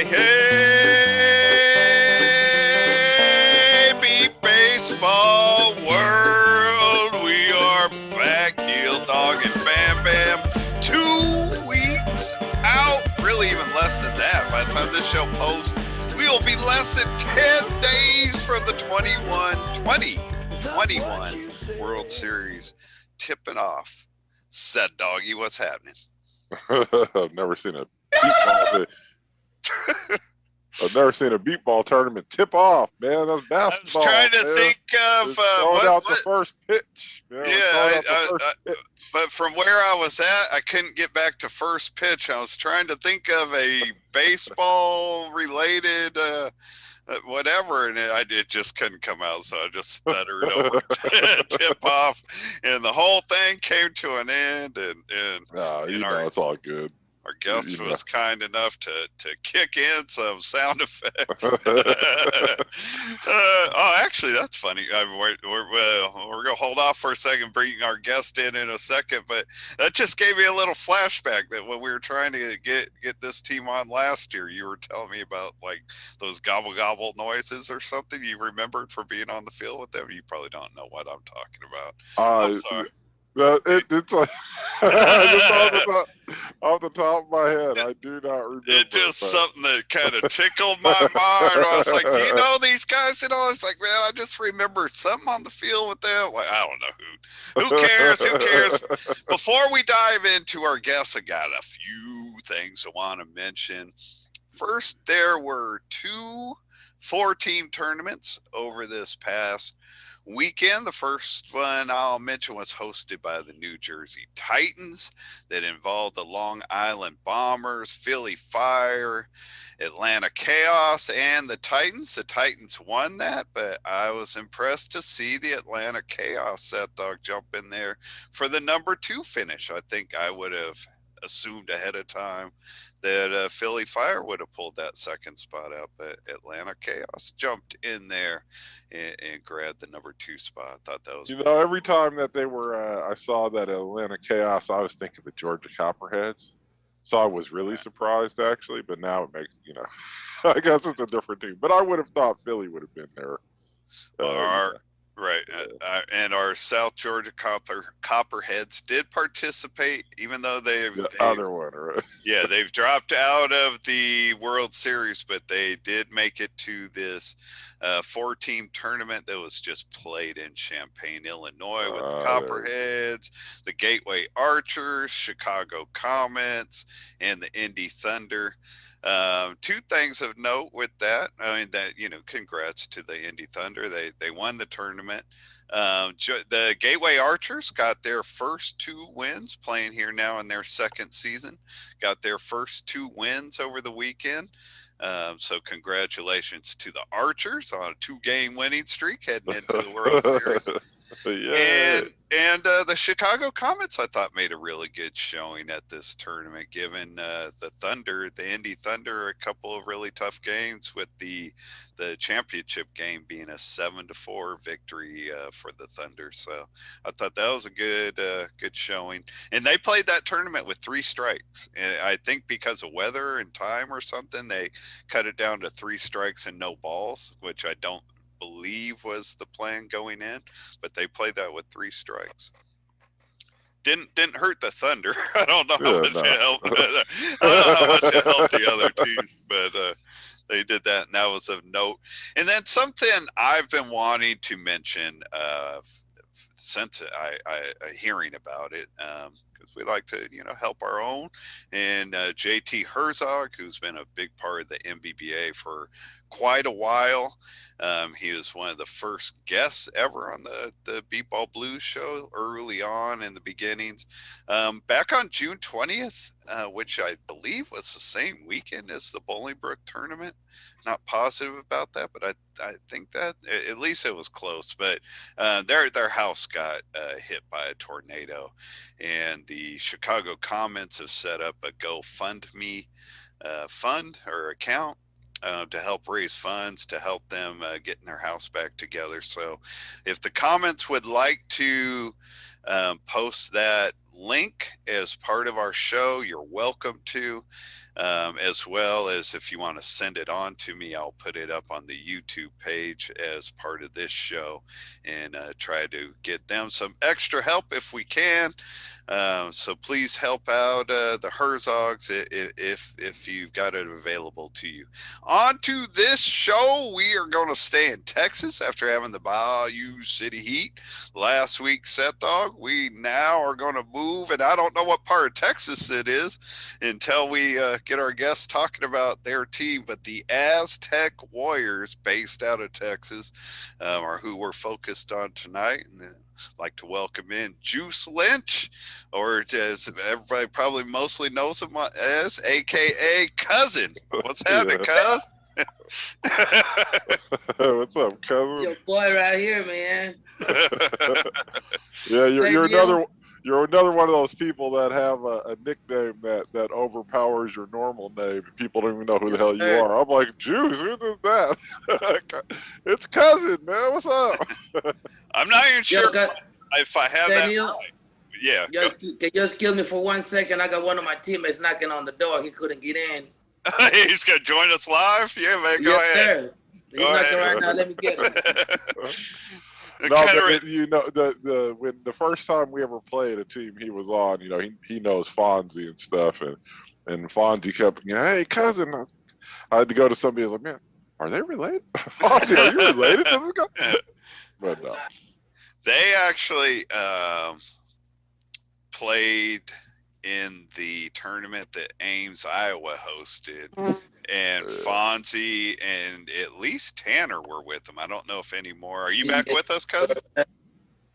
Hey, Beep Baseball world, we are back, heel dog and Bam Bam. 2 weeks out, really even less than that. By the time this show posts, we will be less than 10 days from the 2021 World Series tipping off. Said doggy, what's happening? I've never seen a beat ball. I've never seen a beat ball tournament tip off, man. That's I was basketball. trying to Man. think of Just throwing out the first pitch. Man. Yeah, but from where I was at, I couldn't get back to first pitch. I was trying to think of a baseball related whatever, and it just couldn't come out. So I just stuttered over tip off, and the whole thing came to an end. And it's all good. Our guest was kind enough to kick in some sound effects. Actually, that's funny. We're going to hold off for a second, bring our guest in a second, but that just gave me a little flashback that when we were trying to get this team on last year, you were telling me about like those gobble gobble noises or something you remembered for being on the field with them. You probably don't know what I'm talking about. I'm sorry. It's like just off the top of my head. I do not remember. It's just something that kind of tickled my mind. I was like, do you know these guys? And I was like, man, I just remember something on the field with them. Like, I don't know who cares? Who cares? Before we dive into our guests, I got a few things I want to mention. First, there were 2 4-team tournaments over this past weekend. The first one I'll mention was hosted by the New Jersey Titans that involved the Long Island Bombers, Philly Fire, Atlanta Chaos, and the Titans. The Titans won that, but I was impressed to see the Atlanta Chaos set dog jump in there for the number 2 finish. I think I would have assumed ahead of time that Philly Fire would have pulled that second spot out, but Atlanta Chaos jumped in there and grabbed the number 2 spot. I thought that was every time that they were, I saw that Atlanta Chaos, I was thinking the Georgia Copperheads. So I was really surprised actually, but now it makes I guess it's a different team. But I would have thought Philly would have been there. Right. And our South Georgia Copperheads did participate, even though they've dropped out of the World Series, but they did make it to this 4-team tournament that was just played in Champaign, Illinois, with the Copperheads, the Gateway Archers, Chicago Comets, and the Indy Thunder. 2 things of note with that. I mean, congrats to the Indy Thunder. They won the tournament. The Gateway Archers got their first 2 wins, playing here now in their second season. Got their first 2 wins over the weekend. So congratulations to the Archers on a 2-game winning streak heading into the World Series. And the Chicago Comets, I thought, made a really good showing at this tournament, giving the Indy Thunder, a couple of really tough games, with the championship game being a 7-4 victory for the Thunder. So I thought that was a good showing. And they played that tournament with 3 strikes. And I think because of weather and time or something, they cut it down to 3 strikes and no balls, which I don't believe was the plan going in, but they played that with 3 strikes. Didn't hurt the Thunder. I don't know how much it helped. I don't know how much it helped the other teams, but they did that, and that was of note. And then something I've been wanting to mention since I hearing about it, because we like to help our own. And JT Herzog, who's been a big part of the NBBA for quite a while. He was one of the first guests ever on the Beep Ball Blues show early on in the beginnings. Back on June 20th, which I believe was the same weekend as the Bolingbrook tournament. Not positive about that, but I think that at least it was close. But their house got hit by a tornado, and the Chicago Comets have set up a GoFundMe fund or account to help raise funds to help them getting their house back together. So if the Comets would like to post that link as part of our show, you're welcome to. as well as if you want to send it on to me, I'll put it up on the YouTube page as part of this show and try to get them some extra help if we can. So please help out the Herzogs if you've got it available to you. On to this show, we are going to stay in Texas after having the Bayou City Heat last week set dog. We now are going to move, and I don't know what part of Texas it is until we get our guests talking about their team, but the Aztec Warriors, based out of Texas, are who we're focused on tonight. And like to welcome in Juice Lynch, or as everybody probably mostly knows him as, aka Cousin. What's happening, Cuz? What's up, It's cousin? your boy right here, man. Yeah, you're Thank you. another one of those people that have a nickname that overpowers your normal name. People don't even know who the Yes, hell you sir. are. I'm like, Juice, who is that? It's Cousin, man. What's up? I'm not even sure Yo, if I have that Daniel, right. Yeah. can you excuse me for 1 second? I got one of my teammates knocking on the door. He couldn't get in. He's going to join us live? Yeah, man, go Yes, ahead. sir. He's knocking right now. Let me get him. No, but you know when the first time we ever played a team he was on, you know, he knows Fonzie and stuff, and Fonzie kept, hey, Cousin. I had to go to somebody. I was like, man, are they related? Fonzie, are you related to this guy? But no. They actually played in the tournament that Ames, Iowa hosted. And Fonzie and at least Tanner were with them. I don't know if any more. Are you back with us, Cousin?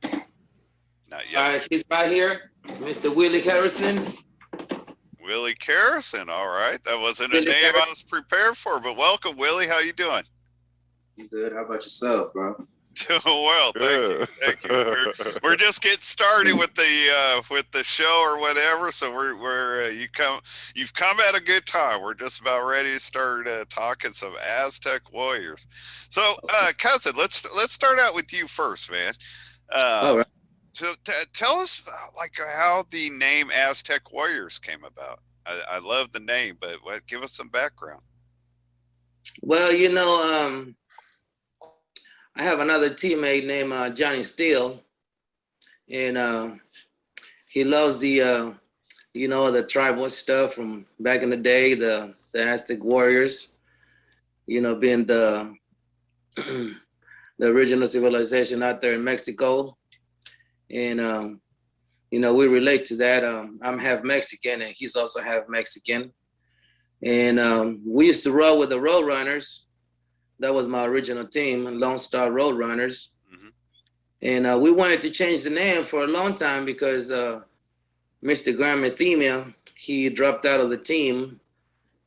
Not yet. All right, he's right here. Mr. Willie Harrison. Willie Harrison. All right. That wasn't a Willie name I Harrison. was prepared for, but welcome, Willie. How you doing? I'm good. How about yourself, bro? Doing well, thank you. We're just getting started with the show or whatever. So you've come at a good time. We're just about ready to start talking some Aztec Warriors. So, Cousin, let's start out with you first, man. All right. So tell us like how the name Aztec Warriors came about. I love the name, but give us some background. Well, I have another teammate named Johnny Steele, and he loves the the tribal stuff from back in the day, the Aztec Warriors, being the the original civilization out there in Mexico, and we relate to that. I'm half Mexican, and he's also half Mexican, and we used to roll with the Road Runners. That was my original team, Lone Star Road Runners. Mm-hmm. And we wanted to change the name for a long time because Mr. Graham Athemia, he dropped out of the team,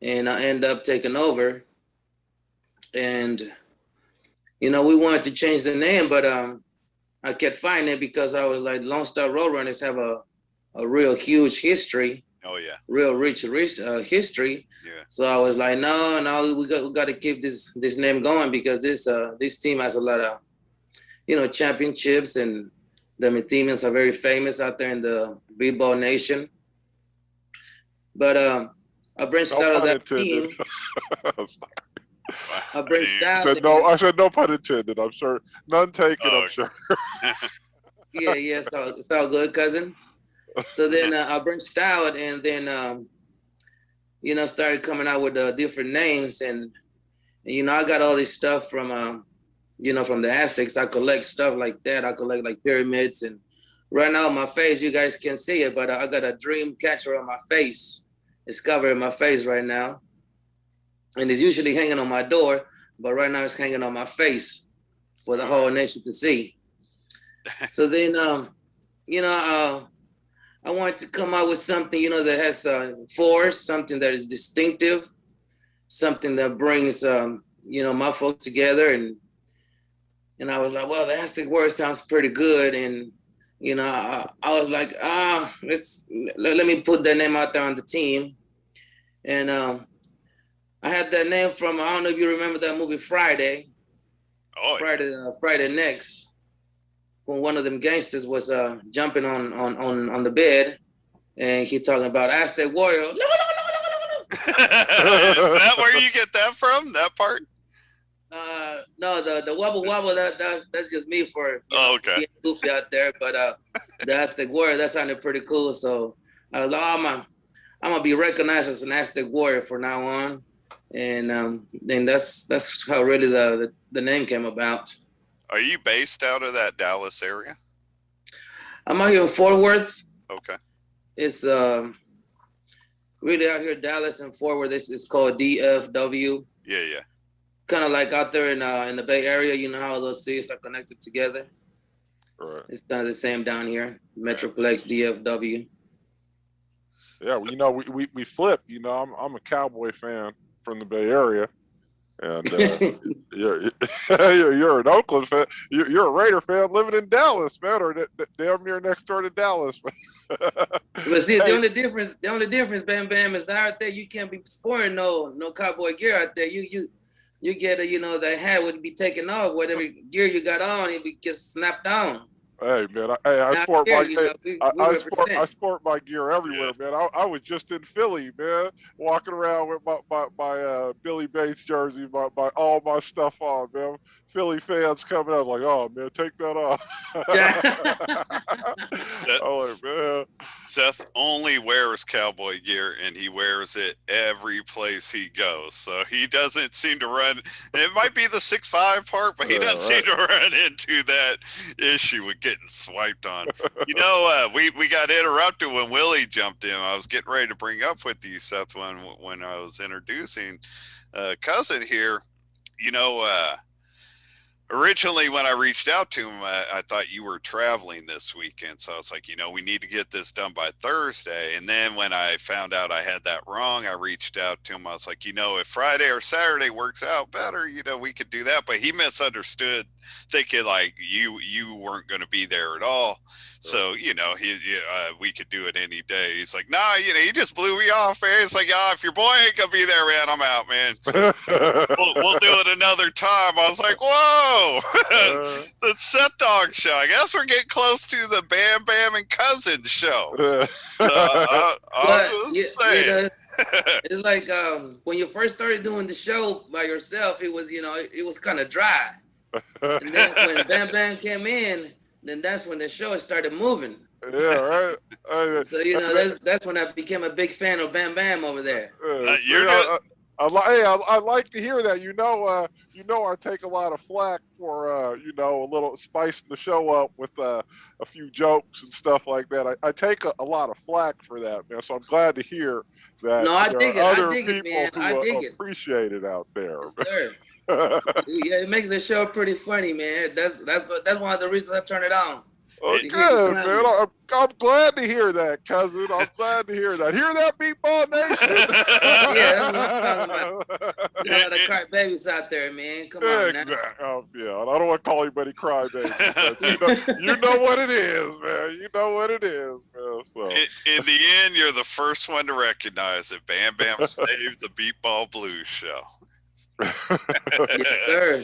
and I ended up taking over. And, we wanted to change the name, but I kept fighting it because I was like, Lone Star Road Runners have a real huge history. Oh yeah, real rich history. Yeah. So I was like, no, we got to keep this name going because this team has a lot of, championships, and the Athenians are very famous out there in the b-ball nation. But I branched out of that team. I branched out. I said no pun intended. I'm sure none taken. I'm sure. Yeah, it's all good, cousin. So then I branched out, and then started coming out with different names, and I got all this stuff from from the Aztecs. I collect stuff like that. I collect like pyramids, and right now on my face, you guys can't see it, but I got a dream catcher on my face. It's covering my face right now, and it's usually hanging on my door, but right now it's hanging on my face for the whole nation to see. So then, I wanted to come out with something, that has force, something that is distinctive, something that brings, my folks together. And I was like, well, the Aztec word sounds pretty good. And, I was like, let me put that name out there on the team. And I had that name from, I don't know if you remember that movie Friday. Oh, Friday Next. When one of them gangsters was jumping on the bed, and he talking about Aztec Warrior. Is that where you get that from? That part? No, the wobble wobble that's just me for Okay. being goofy out there. But the Aztec Warrior, that sounded pretty cool. So I was like, I'm gonna be recognized as an Aztec Warrior from now on, and then that's how really the name came about. Are you based out of that Dallas area? I'm out here in Fort Worth. Okay. It's really out here, Dallas and Fort Worth. This is called DFW. Yeah. Kind of like out there in the Bay Area. You know how those cities are connected together. Right. It's kind of the same down here. Metroplex, DFW. Yeah, well, we flip. I'm a Cowboy fan from the Bay Area, and you're an Oakland fan. You're a Raider fan living in Dallas, man, or damn near next door to Dallas. But see, the only difference, Bam Bam, is that out there you can't be sporting no cowboy gear out there. You get the hat would be taken off. Whatever gear you got on, it gets snapped on. Hey man, I sport my gear everywhere, man. I was just in Philly, man, walking around with my Billy Bates jersey, my all my stuff on, man. Philly fans coming up like, oh man, take that off. Oh man. Seth only wears cowboy gear, and he wears it every place he goes. So he doesn't seem to run. It might be the 6'5" part, but he doesn't seem to run into that issue with getting swiped on. We got interrupted when Willie jumped in. I was getting ready to bring up with you, Seth, when I was introducing cousin here. Originally, when I reached out to him, I thought you were traveling this weekend. So I was like, we need to get this done by Thursday. And then when I found out I had that wrong, I reached out to him. I was like, if Friday or Saturday works out better, we could do that. But he misunderstood, thinking like you weren't going to be there at all. So, we could do it any day. He's like, nah, he just blew me off, man. It's like, if your boy ain't going to be there, man, I'm out, man. So we'll do it another time. I was like, whoa, the Set Dog show. I guess we're getting close to the Bam Bam and Cousin show. It's like when you first started doing the show by yourself, it was kind of dry. And then when Bam Bam came in, then that's when the show started moving. Yeah, right. So that's when I became a big fan of Bam Bam over there. I like to hear that. I take a lot of flack for a little spicing the show up with a few jokes and stuff like that. I take a lot of flack for that, man. So I'm glad to hear that. No, I dig it. Other I dig people it, man. who appreciate it out there. Yes, sir. Yeah, it makes the show pretty funny, man. That's one of the reasons I turn it on. Oh, good, man. I'm glad to hear that, cousin. I'm glad to hear that. Hear that, Beatball Nation? Yeah, that's what I'm talking about. Got the cry babies out there, man. Come on now. Yeah, I don't want to call anybody crybaby. You know what it is, man. You know what it is, man. So. In the end, you're the first one to recognize it. Bam Bam saved the Beatball Blues show. Yes, sir.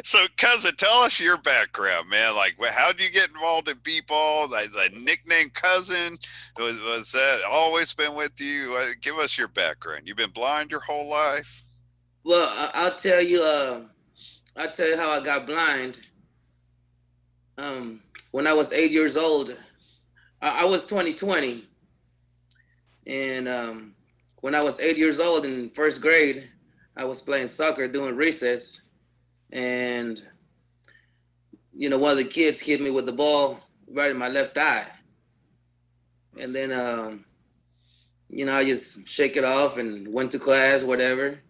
So, cousin, tell us your background, man. Like, how did you get involved in beatball? The nickname cousin, was that always been with you? Give us your background. You've been blind your whole life? Well, I'll tell you how I got blind. When I was 8 years old, I was 20/20, and when I was 8 years old in first grade, I was playing soccer during recess, and one of the kids hit me with the ball right in my left eye, and then I just shake it off and went to class, whatever,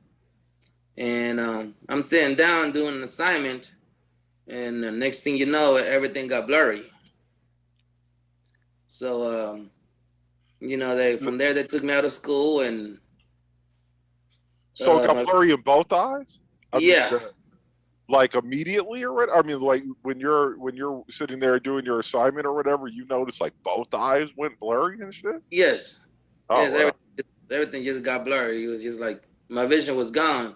and I'm sitting down doing an assignment, and the next thing you know, everything got blurry. So from there they took me out of school, and so it got blurry in both eyes? Yeah. Like immediately or what? I mean, like when you're sitting there doing your assignment or whatever, you notice like both eyes went blurry and shit? Yes. Oh, yes, wow. everything just got blurry. It was just like my vision was gone.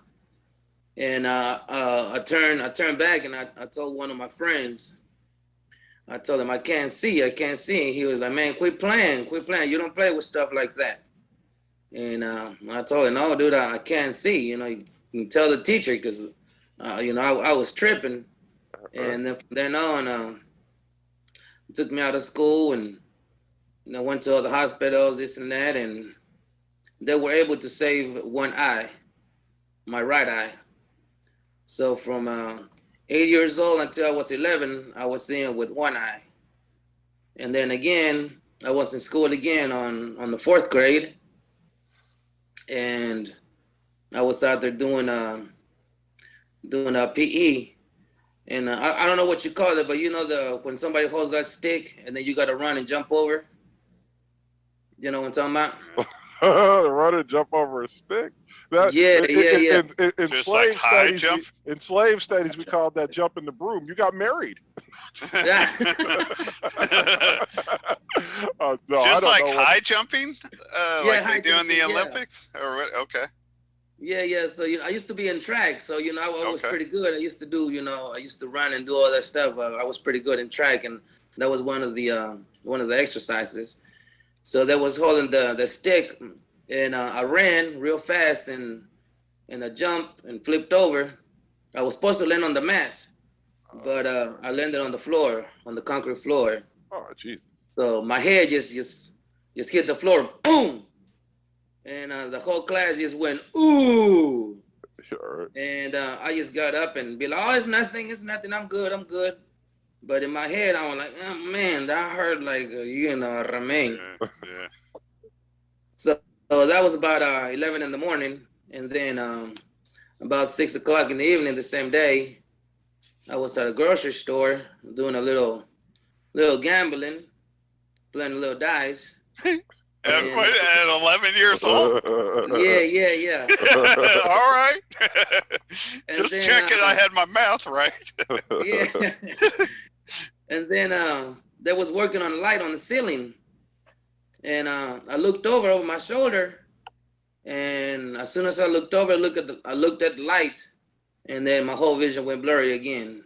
And I turned back and I told one of my friends, I told him, I can't see. And he was like, man, quit playing. You don't play with stuff like that. And I told her, no, dude, I can't see. You can tell the teacher because, I was tripping. And then from then on, took me out of school and, went to other hospitals, this and that. And they were able to save one eye, my right eye. So from 8 years old until I was 11, I was seeing with one eye. And then again, I was in school again on the fourth grade. And I was out there doing a PE. And I don't know what you call it, but when somebody holds that stick and then you got to run and jump over. You know what I'm talking about? Run and jump over a stick. Yeah. In Just slave like high studies, jump? in slave studies, we called that jumping the broom. You got married. No, Just like know high jumping, like high they do in the jumping, yeah. Olympics, or what? Okay. Yeah. So I used to be in track, so I was Okay. pretty good. I used to do, I used to run and do all that stuff. I was pretty good in track, and that was one of the exercises. So that was holding the stick, and I ran real fast and I jumped and flipped over. I was supposed to land on the mat, but I landed on the floor, on the concrete floor. Oh, Jesus. So my head just hit the floor, boom, and the whole class just went ooh. Sure. And I just got up and be like, oh, it's nothing, I'm good. But in my head, I was like, oh man, that hurt like a remain. Yeah. So that was about 11 in the morning, and then about 6 o'clock in the evening the same day, I was at a grocery store doing a little gambling, playing a little dice. At 11 years old? Yeah. All right. And Just then, checking I had my math right. Yeah. And then they was working on a light on the ceiling. And I looked over my shoulder. And as soon as I looked over, I looked at the light. And then my whole vision went blurry again.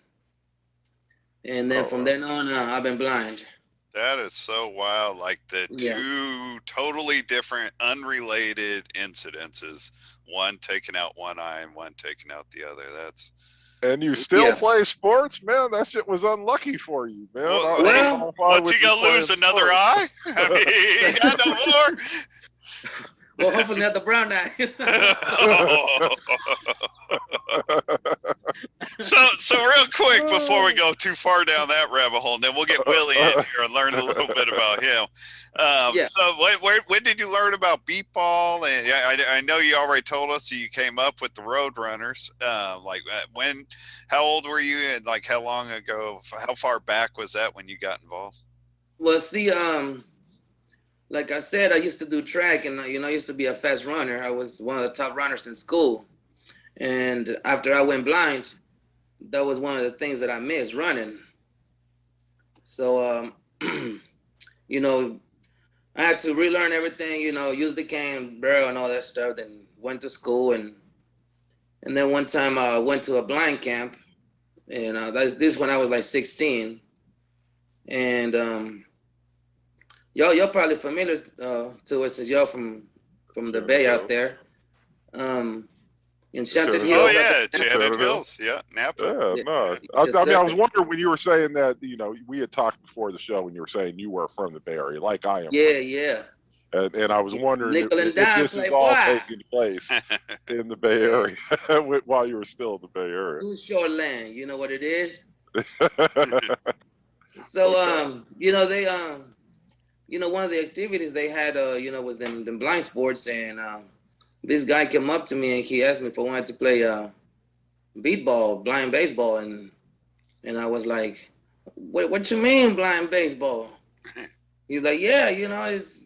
And then from then on, I've been blind. That is so wild. Like the Yeah. two totally different, unrelated incidences. One taking out one eye and one taking out the other. That's And you still Yeah. play sports, man? That shit was unlucky for you, man. Well, I don't know if I what's would he be gonna playing lose another sports. eye? I mean, he got no more. Well, hopefully not the brown eye. So real quick before we go too far down that rabbit hole, and then we'll get Willie in here and learn a little bit about him. Yeah. So when did you learn about beep ball? And I know you already told us you came up with the Road Runners. How old were you, and like how long ago? How far back was that when you got involved? Well, see, like I said, I used to do track, and I used to be a fast runner. I was one of the top runners in school. And after I went blind, that was one of the things that I missed, running. So, I had to relearn everything, use the cane, barrel, and all that stuff. Then went to school, and then one time I went to a blind camp, and this when I was like 16. And y'all probably familiar to it since y'all from the Bay out there. Enchanted Sure. Hills. Oh yeah, Shannon Enchanted Hills. Hills. Yeah, Napa. Yeah, no. Yes, I mean, sir. I was wondering when you were saying that, we had talked before the show when you were saying you were from the Bay Area, like I am. Yeah. And I was wondering Nickel and if dime this is play all boy. taking place in the Bay Area while you were still in the Bay Area. Too short land, you know what it is. Okay. So they one of the activities they had was them blind sports, and this guy came up to me and he asked me if I wanted to play beat ball, blind baseball, and I was like, what you mean blind baseball? He's like, yeah, it's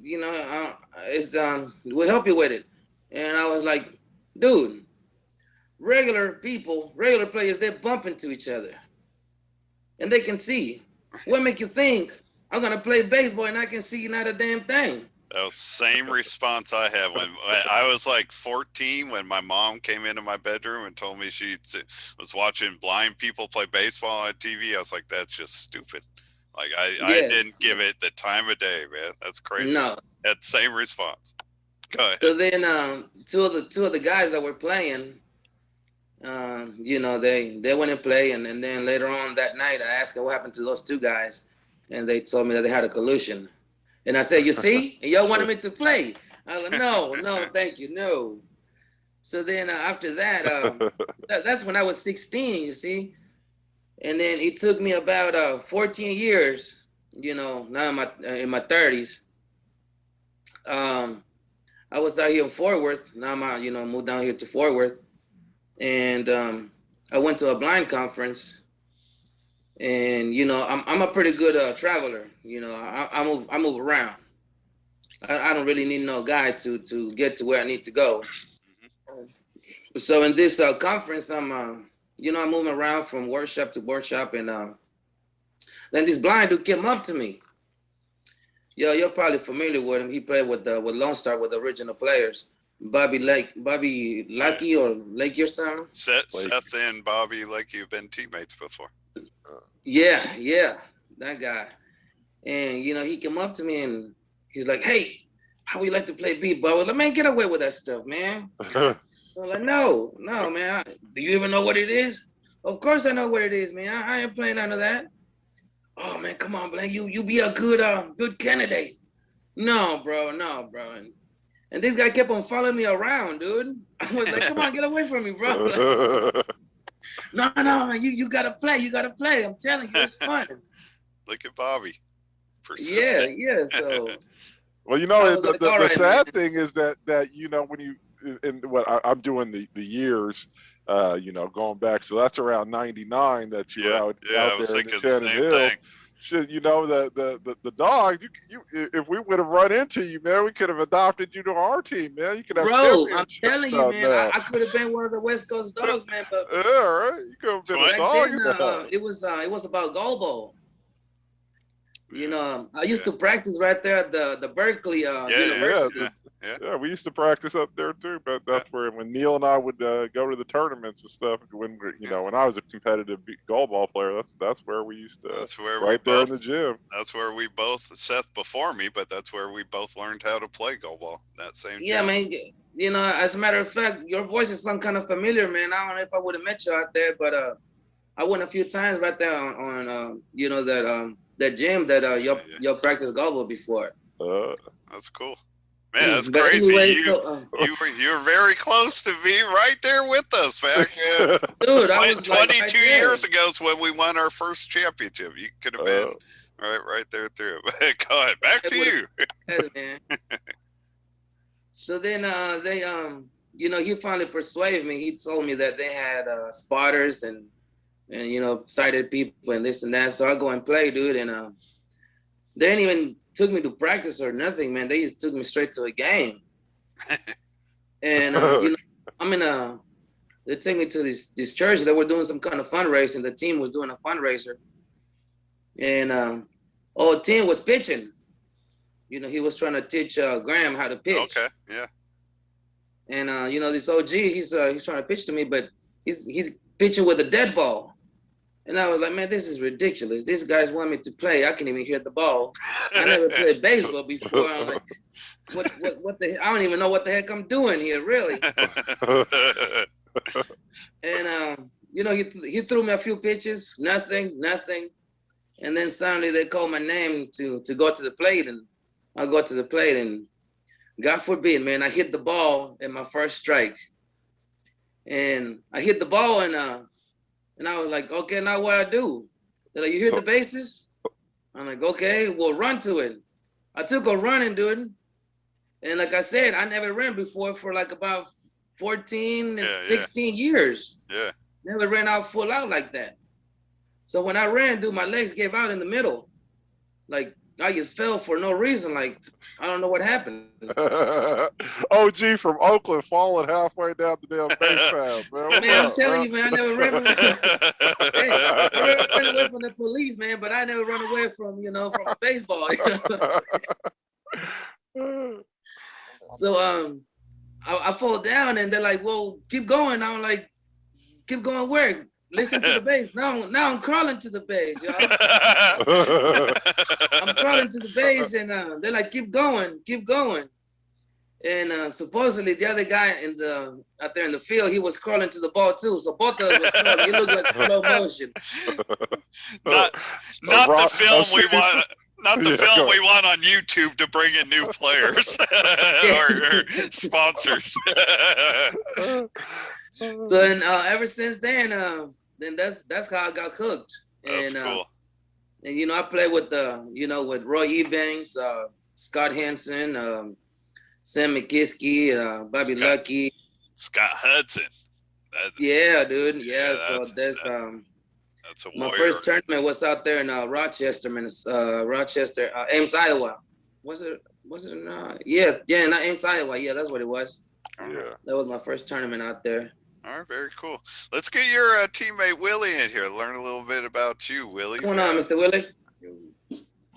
we'll help you with it. And I was like, dude, regular players, they bump into each other and they can see. What make you think I'm gonna play baseball and I can see not a damn thing? That was the same response I had when I was like 14, when my mom came into my bedroom and told me she was watching blind people play baseball on TV. I was like, that's just stupid. Like I Yes. didn't give it the time of day, man. That's crazy. No. That same response. Go ahead. So then two of the guys that were playing, you know, they went and play, and then later on that night I asked them what happened to those two guys, and they told me that they had a collusion. And I said, you see, and y'all wanted me to play. I was like, no, thank you, no. So then after that, that's when I was 16, you see. And then it took me about 14 years, you know, now in my 30s. I was out here in Fort Worth. Now I'm out, you know, moved down here to Fort Worth. And I went to a blind conference. And, you know, I'm a pretty good traveler. You know, I move around. I don't really need no guide to get to where I need to go. So in this conference, I'm moving around from workshop to workshop, and then this blind dude came up to me. Yo, you're probably familiar with him. He played with Lone Star, with the original players, Bobby Lucky or Lakey or something. Seth and Bobby Lakey have been teammates before. Yeah, that guy. And you know, he came up to me and he's like, "Hey, how we like to play beep ball?" I was like, "Man, get away with that stuff, man." I'm like, no, man. Do you even know what it is? Of course I know what it is, man. I ain't playing none of that. Oh man, come on, man. You be a good candidate. No, bro. And this guy kept on following me around, dude. I was like, come on, get away from me, bro. Like, no, man. You gotta play. I'm telling you, it's fun. Look at Bobby. Persistent. Yeah. So. Well, you know, the sad man. thing is that you know, when you and what I'm doing the years, you know, going back, so that's around '99 that you're out I was there in thinking the the Shannon same Hill. thing. Shit, you know, the dog. You if we would have run into you, man, we could have adopted you to our team, man. You could have. Bro, I'm telling you, man, I could have been one of the West Coast dogs, man. But yeah, right. You could have been a dog. Then, it was about goal ball. You know, I used to practice right there at the Berkeley University. Yeah, we used to practice up there too, but that's where when Neil and I would go to the tournaments and stuff. When when I was a competitive goal ball player, that's where we used to. That's where right there in the gym. That's where we both, Seth before me, but that's where we both learned how to play goal ball. That same. Yeah, gym. man. You know, as a matter of fact, your voice is some kind of familiar, man. I don't know if I would have met you out there, but I went a few times right there on you know, that gym that y'all practiced goal ball before. That's cool. Man, that's But crazy. anyway, You were very close to being right there with us back. Dude, I was 22 like right years ago is when we won our first championship. You could have been right there through it. Go ahead, back to you. Man. So then they you know, he finally persuaded me. He told me that they had spotters and you know, sighted people and this and that. So I go and play, dude, and they didn't even took me to practice or nothing, man. They just took me straight to a game. And you know, they take me to this church. They were doing some kind of fundraising. The team was doing a fundraiser, and Tim was pitching. You know, he was trying to teach Graham how to pitch. Okay, yeah. And you know, this OG, he's trying to pitch to me, but he's pitching with a dead ball. And I was like, man, this is ridiculous. These guys want me to play. I can't even hit the ball. I never played baseball before. I'm like, what the? I don't even know what the heck I'm doing here, really. And you know, he threw me a few pitches, nothing. And then suddenly they called my name to go to the plate, and I go to the plate, and God forbid, man, I hit the ball in my first strike. And I hit the ball, and I was like, okay, now what I do? They're like, you hit the bases? I'm like, okay, well, run to it. I took a running, dude. And like I said, I never ran before for like about 14 and 16 years. Yeah. Never ran out full out like that. So when I ran, dude, my legs gave out in the middle. Like, I just fell for no reason. Like, I don't know what happened. OG from Oakland falling halfway down the damn base path, man. Man, I'm telling you, man, I never ran away. Hey, I ran away from the police, man, but I never run away from, you know, from baseball. You know? So I fall down, and they're like, well, keep going. I'm like, keep going where? Listen to the base. Now I'm crawling to the base, y'all. I'm crawling to the base, and they're like, keep going. And supposedly the other guy out there in the field, he was crawling to the ball too. So both of us was crawling. It looked like slow motion. not the film we want. Not the film we want on YouTube to bring in new players or sponsors. So and ever since then that's how I got hooked. That's And cool. And I played with with Roy Ebanks, Scott Henson, Sam McKiskey, Bobby Lucky, Scott Hudson. Yeah, dude. Yeah, so that's a my warrior. first tournament was out there in Rochester, Ames, Iowa. Was it? Not Ames, Iowa. Yeah, that's what it was. Yeah. That was my first tournament out there. All right, very cool. Let's get your teammate Willie in here. Learn a little bit about you, Willie. What's going on, Mr. Willie?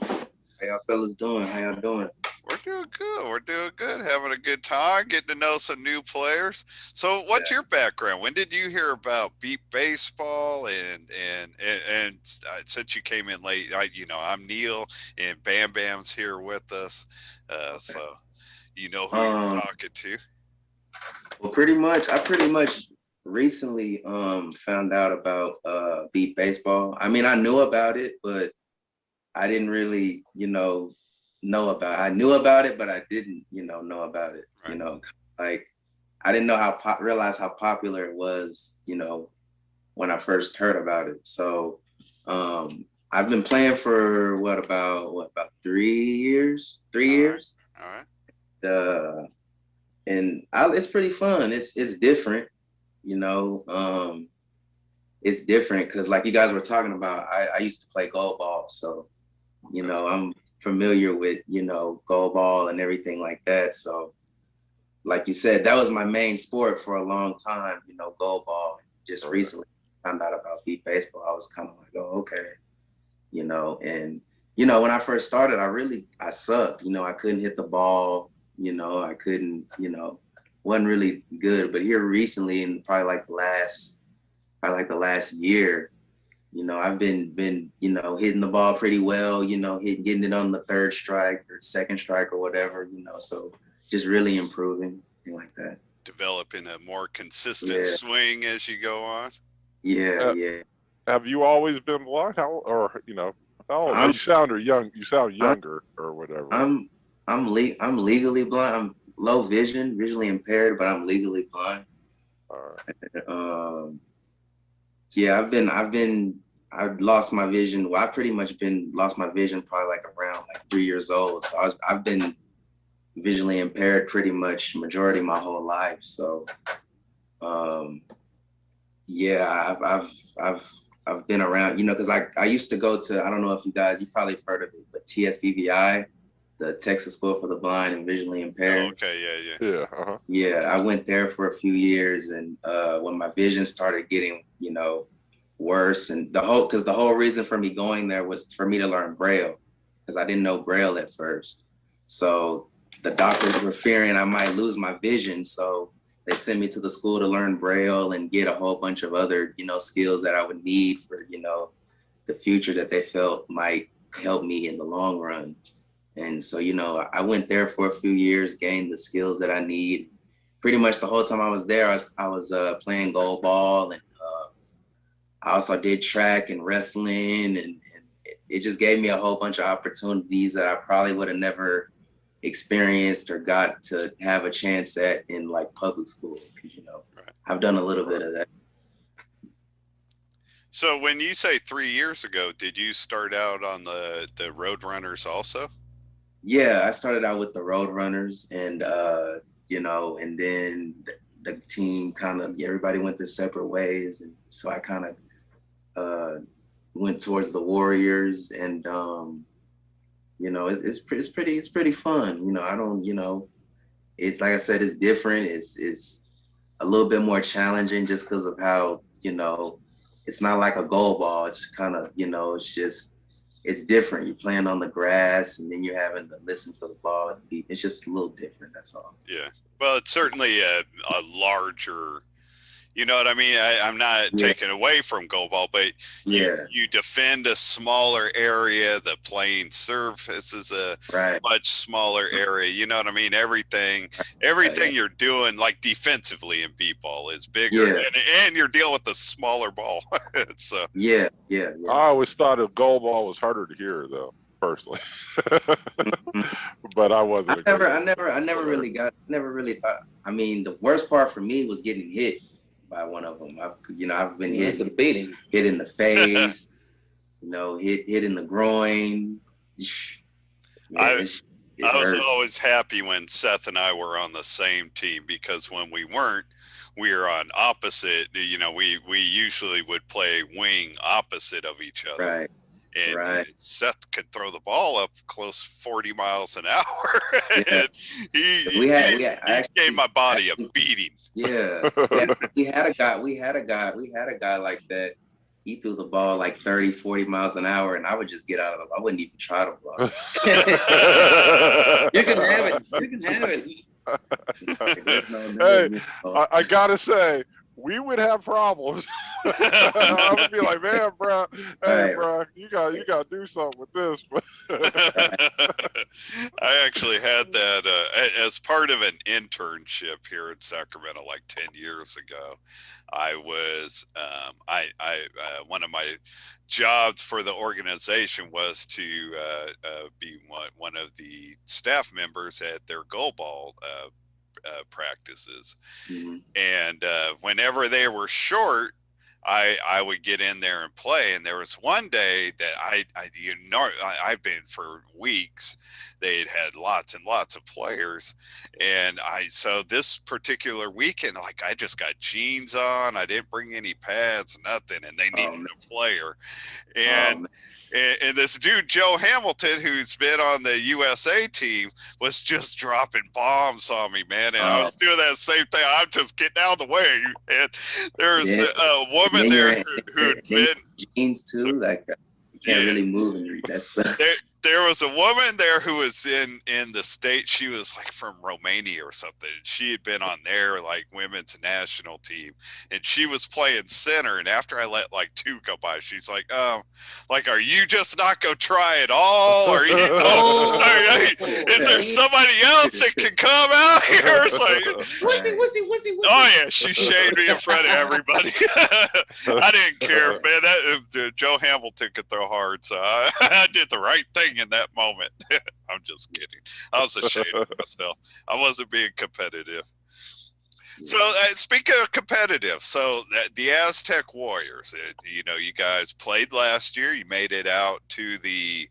How y'all fellas doing? How y'all doing? We're doing good. We're doing good. Having a good time, getting to know some new players. So, what's your background? When did you hear about Beep Baseball? And since you came in late, I'm Neil, and Bam Bam's here with us. So, you know who you're talking to. Well, I pretty much recently found out about Beep Baseball. I mean, I knew about it, but I didn't really, know about it. I knew about it, but I didn't, know about it. Right. Like I didn't know realize how popular it was, when I first heard about it. So I've been playing for about 3 years? 3 years. All right. And it's pretty fun. It's different, it's different because like you guys were talking about, I used to play goal ball. So, I'm familiar with, goal ball and everything like that. So like you said, that was my main sport for a long time, goal ball. Just recently found out about Beep Baseball. I was kind of like, oh, okay. And, when I first started, I sucked, I couldn't hit the ball. I couldn't, wasn't really good. But here recently, in probably like the last year, I've been hitting the ball pretty well, getting it on the third strike or second strike or whatever, so just really improving, like that. Developing a more consistent swing as you go on. Yeah. Have you always been blind? How old? You sound young. You sound younger or whatever. I'm legally blind. I'm low vision, visually impaired, but I'm legally blind. I've lost my vision. Well, I've pretty much lost my vision probably like around like 3 years old. So I've been visually impaired pretty much majority of my whole life. So, I've been around, because I used to go to, I don't know if you probably have heard of it, but TSBVI, the Texas School for the Blind and Visually Impaired. Oh, okay, yeah. Yeah, I went there for a few years, and when my vision started getting, worse, and the whole reason for me going there was for me to learn Braille, because I didn't know Braille at first. So the doctors were fearing I might lose my vision, so they sent me to the school to learn Braille and get a whole bunch of other, skills that I would need for, the future that they felt might help me in the long run. And so, I went there for a few years, gained the skills that I need. Pretty much the whole time I was there, I was playing goal ball, and I also did track and wrestling, and it just gave me a whole bunch of opportunities that I probably would have never experienced or got to have a chance at in like public school. I've done a little bit of that. So when you say 3 years ago, did you start out on the Road Runners also? Yeah, I started out with the Road Runners, and and then the team kind of, everybody went their separate ways, and so I kind of went towards the Warriors, and it's pretty fun. I don't, it's like I said, it's different. It's a little bit more challenging just because of how, it's not like a goal ball. It's kind of, it's different. You're playing on the grass, and then you're having to listen for the ball. It's just a little different. That's all. Yeah. Well, it's certainly a larger, You know what I mean? I'm not taking away from goalball, but you defend a smaller area. The playing surface is a much smaller area. You know what I mean? Everything you're doing, like defensively in beep ball, is bigger, and you're dealing with a smaller ball. So I always thought a goalball was harder to hear, though, personally. But I wasn't. I never really thought. I mean, the worst part for me was getting hit by one of them. I've been hit in the face, hit in the groin. Man, I was always happy when Seth and I were on the same team, because when we weren't, we were on opposite. We usually would play wing opposite of each other. Right. And Seth could throw the ball up close 40 miles an hour. And he gave my body a beating. Yeah. We had a guy like that. He threw the ball like 30, 40 miles an hour, and I would just get out of it. I wouldn't even try to block. You can have it. Hey, I gotta say, we would have problems. I would be like, man, bro, hey, bro, you got to do something with this. I actually had that as part of an internship here in Sacramento, like 10 years ago. I was, one of my jobs for the organization was to be one of the staff members at their goalball practices. And whenever they were short, I would get in there and play. And there was one day that I've been for weeks. They'd had lots and lots of players. And so this particular weekend, like, I just got jeans on. I didn't bring any pads, nothing. And they needed a player. And and this dude, Joe Hamilton, who's been on the USA team, was just dropping bombs on me, man. And I was doing that same thing. I'm just getting out of the way. And there's a woman there who'd been jeans too. Like, you can't really move, and that sucks. There was a woman there who was in the States. She was like from Romania or something. She had been on their like women's national team, and she was playing center. And after I let like two go by, she's like, are you just not gonna try at all? Or is there somebody else that can come out here? It's like, Wussy. Oh yeah, she shamed me in front of everybody. I didn't care, man. Joe Hamilton could throw hard, so I did the right thing in that moment. I'm just kidding. I was ashamed of myself. I wasn't being competitive. So speaking of competitive, so the Aztec Warriors, you guys played last year. You made it out to the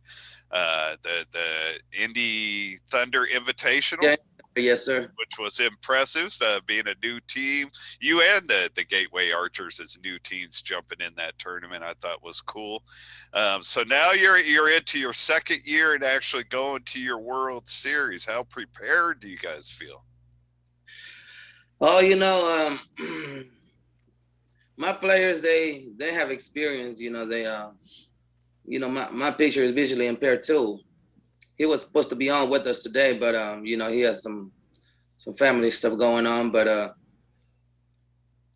Indy Thunder Invitational. Yeah. Yes, sir. Which was impressive, being a new team. You and the Gateway Archers as new teams jumping in that tournament, I thought was cool. So now you're into your second year and actually going to your World Series. How prepared do you guys feel? Oh, my players, they have experience. My pitcher is visually impaired too. He was supposed to be on with us today, but he has some family stuff going on. But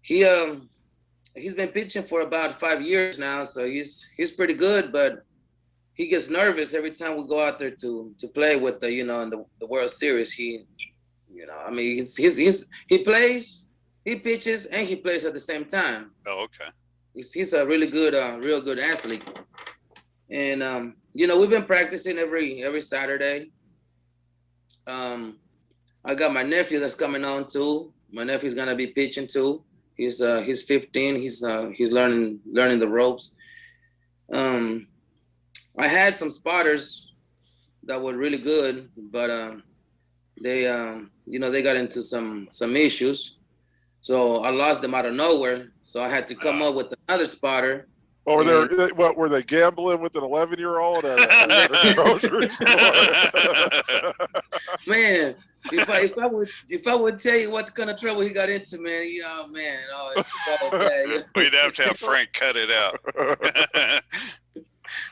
he's been pitching for about 5 years now, so he's pretty good. But he gets nervous every time we go out there to play with in the World Series. He plays, he pitches, and he plays at the same time. Oh, okay. He's a really good, real good athlete, and we've been practicing every Saturday. I got my nephew that's coming on too. My nephew's gonna be pitching too. He's 15. He's learning the ropes. I had some spotters that were really good, but they got into some issues. So I lost them out of nowhere. So I had to come up with another spotter. Or were they gambling with an 11-year-old at a grocery store? Man, if I would tell you what kind of trouble he got into, man, it's all bad. We'd have to have Frank cut it out.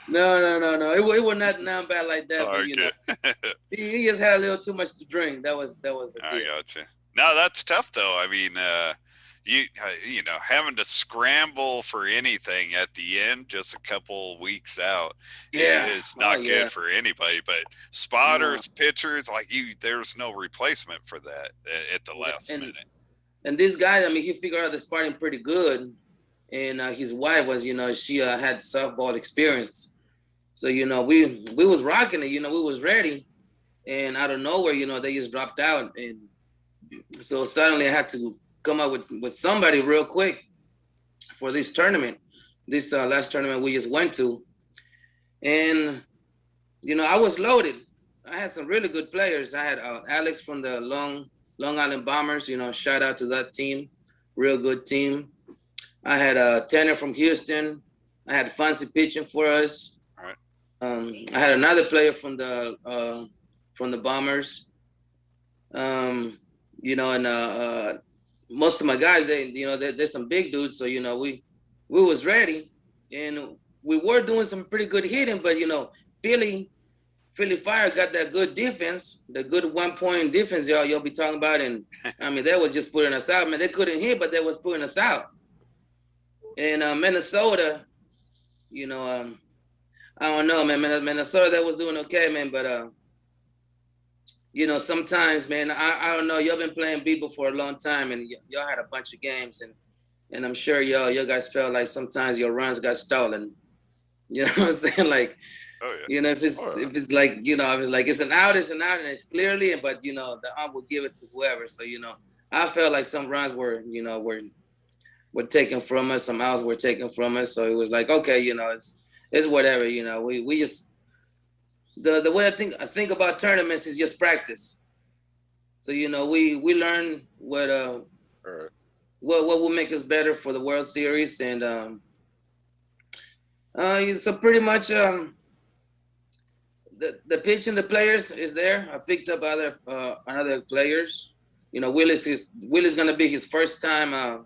No. It was not bad like that. Okay. But, he just had a little too much to drink. That was the deal. I gotcha. No, that's tough though. I mean, you know, having to scramble for anything at the end, just a couple weeks out, is not good for anybody. But spotters, pitchers, like you, there's no replacement for that at the last minute. And this guy, I mean, he figured out the spotting pretty good. And his wife was, you know, she had softball experience. So, you know, we was rocking it, you know, we was ready. And out of nowhere, you know, they just dropped out. And so suddenly I had to come up with somebody real quick for this tournament, this last tournament we just went to. And, you know, I was loaded. I had some really good players. I had Alex from the Long Island Bombers, you know, shout out to that team, real good team. I had Tanner from Houston. I had Fancy pitching for us. Right. I had another player from the Bombers. You know, and most of my guys, they're some big dudes. So, you know, we was ready, and we were doing some pretty good hitting. But, you know, Philly Fire got that good defense, the good 1 point defense y'all be talking about. And I mean, they was just putting us out, man. They couldn't hit, but they was putting us out. And Minnesota, you know, I don't know, man. Minnesota, that was doing okay, man. But you know, sometimes, man, I don't know. Y'all been playing Beetle for a long time, and y'all had a bunch of games, and I'm sure y'all guys felt like sometimes your runs got stolen. You know what I'm saying? Like, you know, if it's like, you know, I was like, it's an out, and it's clearly, but you know, the ump will give it to whoever. So, you know, I felt like some runs were, you know, were taken from us, some outs were taken from us. So it was like, okay, you know, it's whatever. You know, we just. The way I think about tournaments is just practice. So, you know, we learn what will make us better for the World Series, and so pretty much the pitch and the players is there. I picked up other players. You know, Willie's gonna be his first time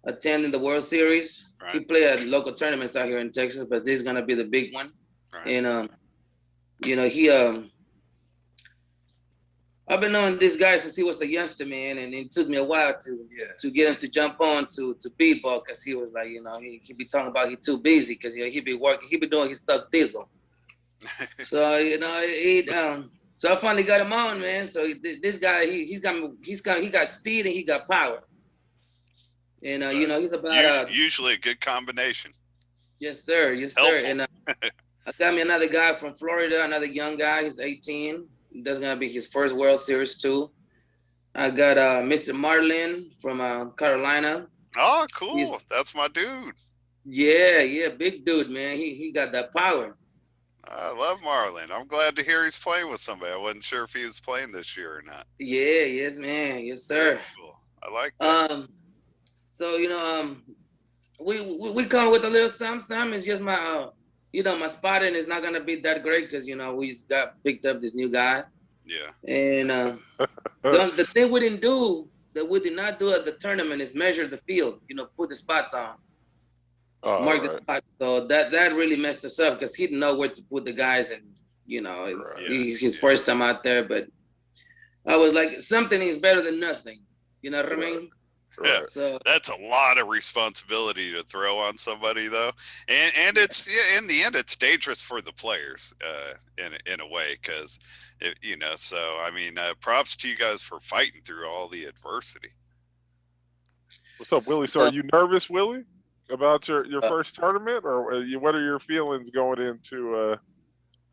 attending the World Series. Right. He played at local tournaments out here in Texas, but this is gonna be the big one. Right. And you know, I've been knowing this guy since he was a youngster, man, and it took me a while to get him to jump on to beat ball, because he was like, you know, he be talking about he too busy, because, you know, he be working, he be doing his stuff diesel. So, you know, so I finally got him on, man. So this guy, he got speed and he got power, and you know, he's about usually a good combination. Yes, sir. Yes, sir. Helpful. And I got me another guy from Florida, another young guy. He's 18. That's gonna be his first World Series too. I got Mr. Marlin from Carolina. Oh, cool. That's my dude. Yeah, big dude, man. He got that power. I love Marlin. I'm glad to hear he's playing with somebody. I wasn't sure if he was playing this year or not. Yeah, yes, man. Yes, sir. Very cool. I like that. So, you know, we come with a little something. It's just my you know, my spotting is not gonna be that great, because, you know, we just got picked up this new guy. Yeah. And the thing we did not do at the tournament is measure the field. You know, put the spots on, mark the spots. So that really messed us up, because he didn't know where to put the guys, and, you know, it's his first time out there. But I was like, something is better than nothing. You know what I mean? Yeah, so that's a lot of responsibility to throw on somebody, though, and it's in the end it's dangerous for the players in a way, because you know. So I mean, props to you guys for fighting through all the adversity. What's up, Willie? So are you nervous, Willie, about your first tournament, or what are your feelings going into?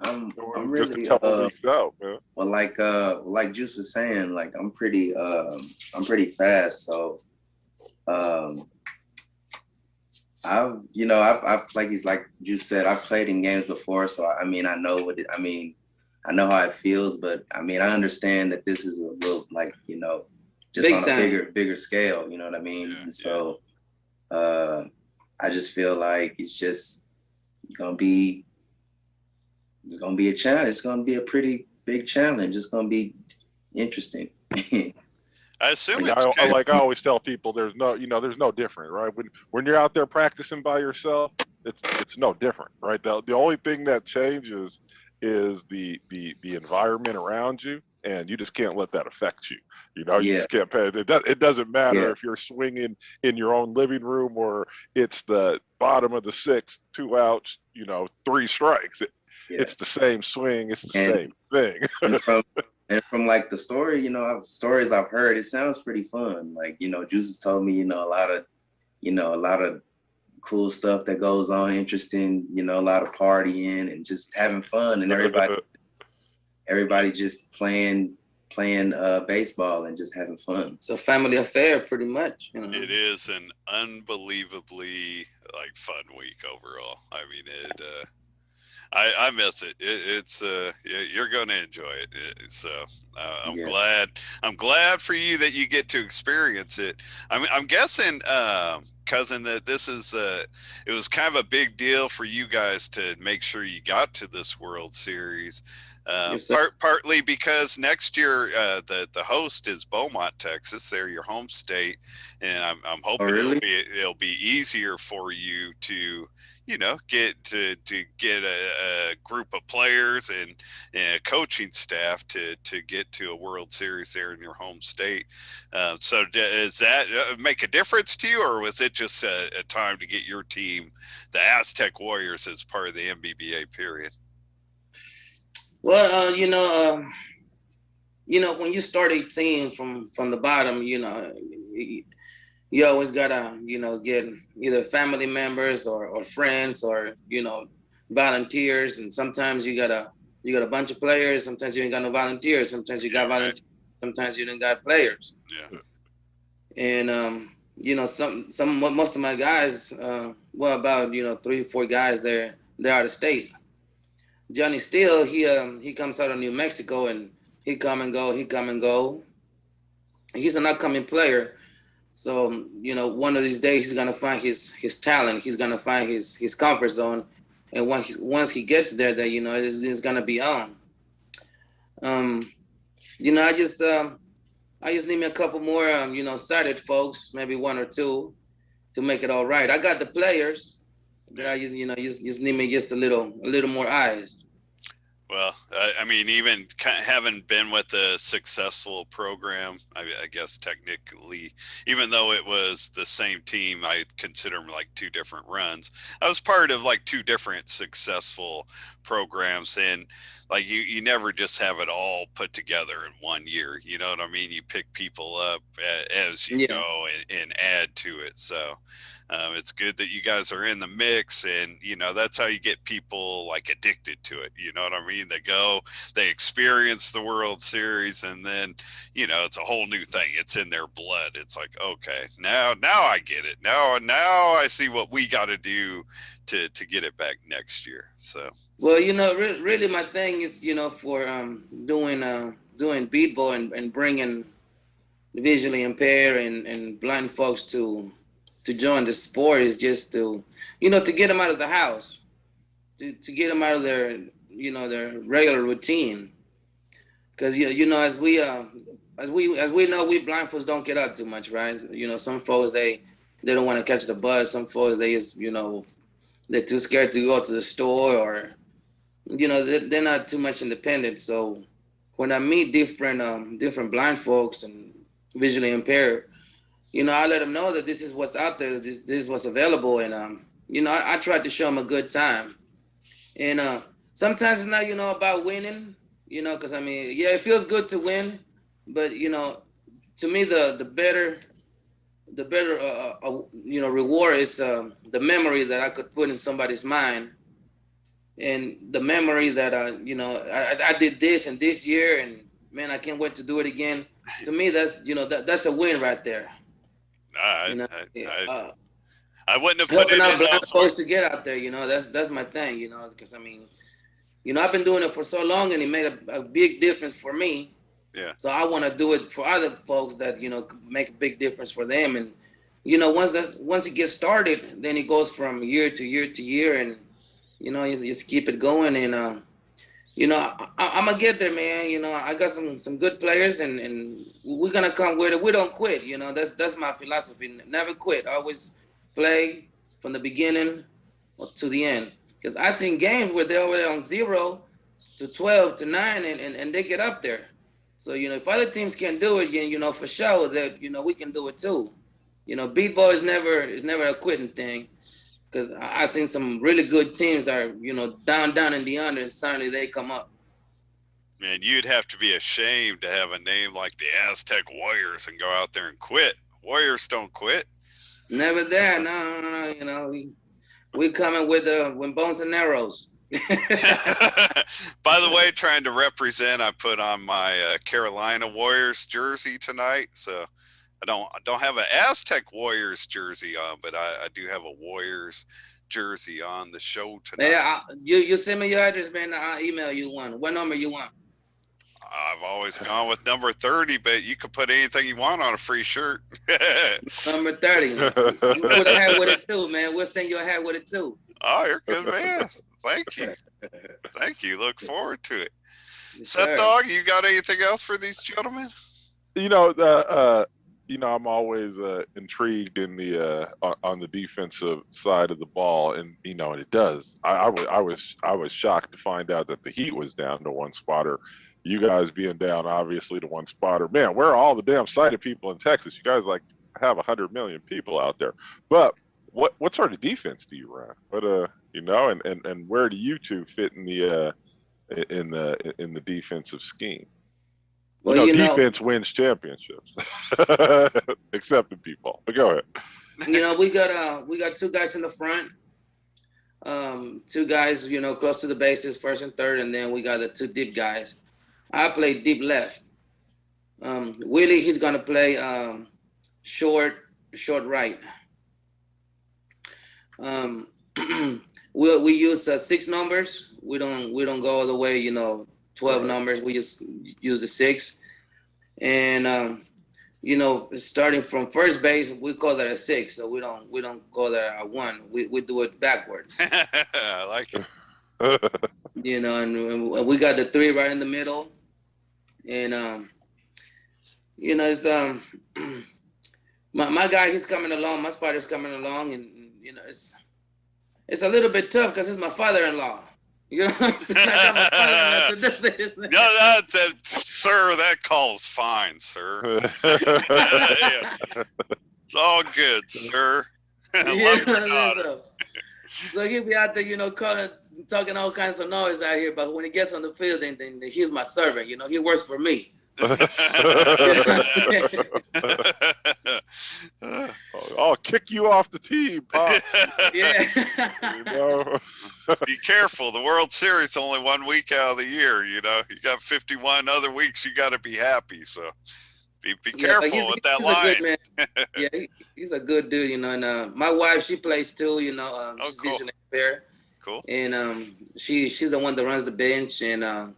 I'm really just a couple weeks out, man. Well, like Juice was saying, like I'm pretty fast, so. I've like Juice said, I've played in games before, so I mean, I know I know how it feels, but I mean, I understand that this is a little, like, you know, just on a bigger scale, you know what I mean? Yeah, and so, I just feel like it's gonna be a challenge. It's gonna be a pretty big challenge. It's gonna be interesting. I assume I always tell people, there's no different, right? When you're out there practicing by yourself, it's no different, right? The only thing that changes is the environment around you, and you just can't let that affect you. You know, you Yeah. just can't pay. It doesn't matter Yeah. if you're swinging in your own living room or it's the bottom of the sixth, 2 outs, 3 strikes. Yeah. It's the same swing. It's the same thing. and from like the story, stories I've heard, it sounds pretty fun. Like, Juice has told me, a lot of cool stuff that goes on, interesting, a lot of partying and just having fun, and everybody just playing baseball and just having fun. It's a family affair, pretty much. It is an unbelievably fun week overall. I mean, I miss it. It's you're going to enjoy it. So I'm glad for you that you get to experience it. I'm guessing, cousin, that this is it was kind of a big deal for you guys to make sure you got to this World Series. Yes, Partly because next year the host is Beaumont, Texas. They're your home state, and I'm hoping it'll be easier for you to get a group of players and a coaching staff to get to a World Series there in your home state. So does that make a difference to you, or was it just a time to get your team, the Aztec Warriors, as part of the NBBA period? Well, when you start a team from the bottom, you always gotta, get either family members or friends or, volunteers. And sometimes you got a bunch of players. Sometimes you ain't got no volunteers. Sometimes you got volunteers. Sometimes you didn't got players. Yeah. And, most of my guys, about, 3 or 4 guys they're out of state. Johnny Steele, he comes out of New Mexico, and he come and go. He's an upcoming player. So, one of these days he's gonna find his talent. He's gonna find his comfort zone, and once he gets there, that it's gonna be on. I just need me a couple more sighted folks, maybe 1 or 2, to make it all right. I got the players. That I just need me just a little more eyes. Well, I mean, even having been with a successful program, I guess technically, even though it was the same team, I consider them like 2 different runs. I was part of 2 different successful programs, and you never just have it all put together in 1 year. You know what I mean? You pick people up as you go and add to it. So it's good that you guys are in the mix, and that's how you get people addicted to it. You know what I mean? They go, they experience the World Series, and then it's a whole new thing. It's in their blood. It's like, okay, now I get it. Now I see what we got to do to get it back next year. So well, really my thing is for doing beat ball and bringing visually impaired and blind folks to join the sport is just to get them out of the house, to get them out of their their regular routine, because as we know, we blind folks don't get out too much, right? Some folks they don't want to catch the bus. Some folks they just they're too scared to go to the store, or they're not too much independent. So when I meet different blind folks and visually impaired, I let them know that this is what's out there, this is what's available, and I try to show them a good time. And sometimes it's not about winning, because it feels good to win, but to me the better reward is the memory that I could put in somebody's mind, and the memory that I did this and this year, and man, I can't wait to do it again. To me, that's that's a win right there. I wouldn't have put it in blind folks to get out there. That's my thing. Because I've been doing it for so long, and it made a big difference for me. Yeah. So I want to do it for other folks that make a big difference for them. And once it gets started, then it goes from year to year to year, and you just keep it going. And I'm gonna get there, man. I got some good players, and we're gonna come with it. We don't quit. That's my philosophy. Never quit. Always play from the beginning to the end. Because I've seen games where they're already on 0 to 12 to 9, and they get up there. So, if other teams can do it, for sure that, we can do it too. Beat ball is never a quitting thing. Because I seen some really good teams that are, down in the under, and suddenly they come up. Man, you'd have to be ashamed to have a name like the Aztec Warriors and go out there and quit. Warriors don't quit. Never there. No. We coming with bones and arrows. By the way, trying to represent, I put on my Carolina Warriors jersey tonight. So I don't have an Aztec Warriors jersey on, but I do have a Warriors jersey on the show tonight. Yeah, you send me your address, man. I'll email you one. What number you want? I've always gone with number 30, but you could put anything you want on a free shirt. Number 30. We'll put a hat with it too, man. We'll send you a hat with it too. Oh, you're a good man. Thank you. Thank you. Look forward to it. Yes, Seth sir. Dog, you got anything else for these gentlemen? I'm always intrigued in the on the defensive side of the ball, and and it does. I was shocked to find out that the Heat was down to one spotter. You guys being down, obviously, to one spotter. Man, where are all the damn sighted people in Texas? You guys have 100 million people out there. But what sort of defense do you run? And where do you two fit in the defensive scheme? Well, defense wins championships, except in people. But go ahead. we got two guys in the front. Two guys, close to the bases, first and third, and then we got the two deep guys. I play deep left. Willie, he's gonna play short right. We use 6 numbers. We don't go all the way, 12 numbers. We just use the 6. And starting from first base, we call that a 6. So we don't call that a 1. We do it backwards. I like it. And we got the 3 right in the middle. And it's my guy, he's coming along, my spotter's coming along, and it's a little bit tough because it's my father-in-law. You know what I'm saying? I got my father-in-law to do this. No, sir, that call's fine, sir. Yeah. It's all good, sir. So he'll be out there, talking all kinds of noise out here. But when he gets on the field, then he's my servant. He works for me. I'll kick you off the team, Pop. Yeah. Be careful. The World Series is only 1 week out of the year. You got 51 other weeks. You got to be happy. So be careful with that line. Good man. Yeah, he's a good dude. And my wife, she plays too. She's cool. visually impaired. Cool. And she's the one that runs the bench. And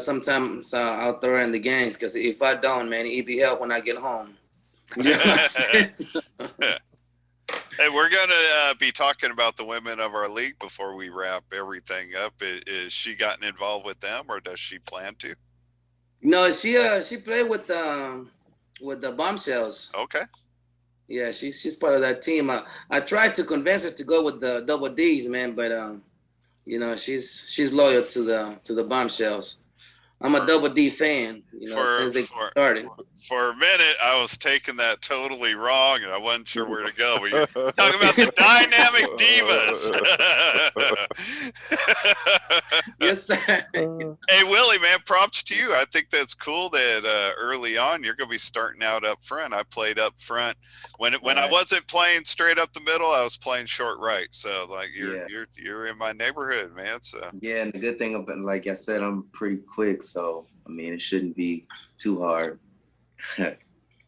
sometimes I'll throw her in the games because if I don't, man, it'd be help when I get home. Hey, we're going to be talking about the women of our league before we wrap everything up. Is she gotten involved with them, or does she plan to? No, she played with the Bombshells. Okay. Yeah, she's part of that team. I tried to convince her to go with the Double D's, man, but she's loyal to the Bombshells. I'm a Double D fan, since they started. For a minute, I was taking that totally wrong, and I wasn't sure where to go. But you're talking about the dynamic divas. Yes, sir. Hey, Willie, man, props to you. I think that's cool that early on you're going to be starting out up front. I played up front when I wasn't playing straight up the middle. I was playing short right. So you're in my neighborhood, man. So yeah, and the good thing about, like I said, I'm pretty quick. So I mean, it shouldn't be too hard.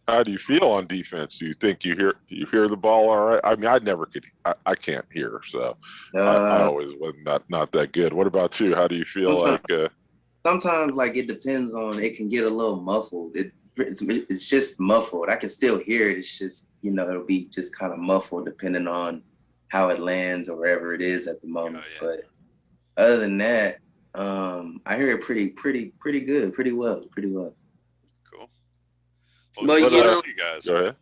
How do you feel on defense? Do you think you hear the ball all right? I mean, I can't hear, so I always was not that good. What about you? How do you feel? Sometimes it depends on. It can get a little muffled. It's just muffled. I can still hear it. It's just it'll be just kind of muffled depending on how it lands or wherever it is at the moment. Oh, yeah. But other than that, I hear it pretty good, pretty well. Cool. Well, you guys. Go ahead.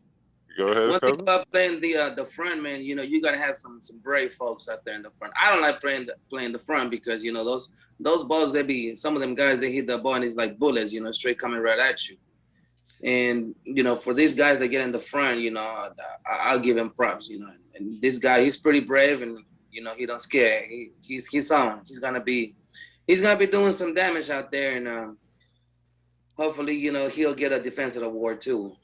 One thing about playing the front, man, you gotta have some brave folks out there in the front. I don't like playing the front because those balls, some of them guys, they hit the ball and it's like bullets, straight coming right at you. And, for these guys that get in the front, I'll give him props, And this guy, he's pretty brave and, he don't scare. He's on. He's gonna be doing some damage out there, and hopefully, he'll get a defensive award too.